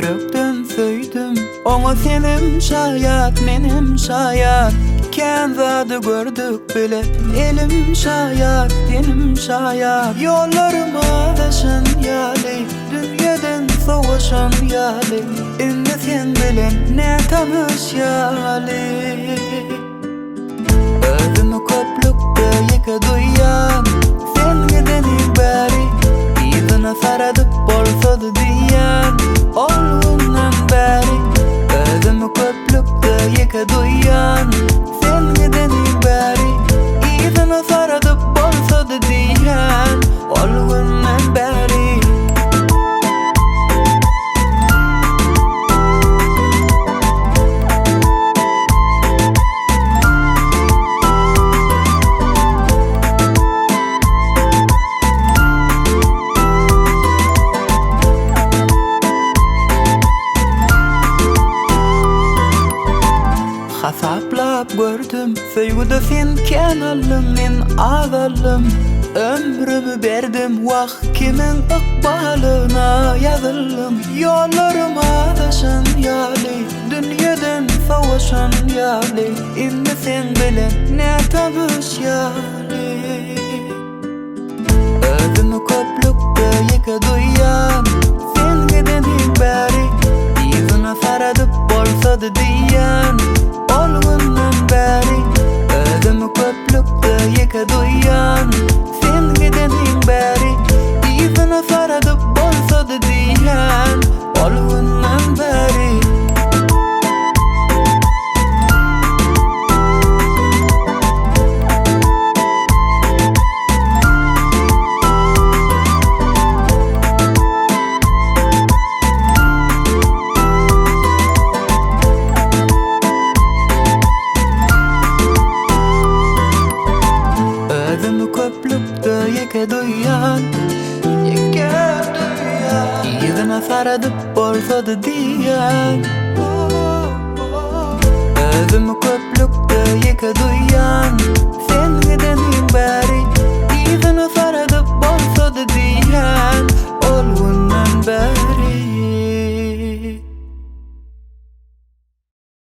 Yürekden söydüm ona senim şayat, menim şayat. Kenzadı gördük bile, elim şayat, dinim şayat. Yollarıma daşan yali, dünyadan soğuşan yali. Indi sen bilen ne tanış yali. Özümü köplükte yıka duyan, sen gideni bari. İzine saradıp bolsa da diyen, olgundan beri. Özümü köplükte yıka duyan, sen gideni beri. İzine saradıp bolsa da diyen, olgundan beri. Hasaplap gördüm, söygüde sen kenalım, men azalım. Ömrümü berdim, vah kimin ıkbalına yazılım. Yollarıma daşan yali, dünyadan soğuşan yali. Indi sen bilen ne tanış yali. Özümü köplükte yıka duyan, sen gideni beri. İzine saradıp bolsa da diyen, olgundan beri. Özümü köplükte yıka duyan, sen gideni beri. İzine saradıp bolsa da diyen, olgundan beri. Özümü köplükte yıka duyan, İzine saradıp bolsa da diyen. Özümü köplükte yıka duyan, sen gideni beri. İzine saradıp bolsa da diyen,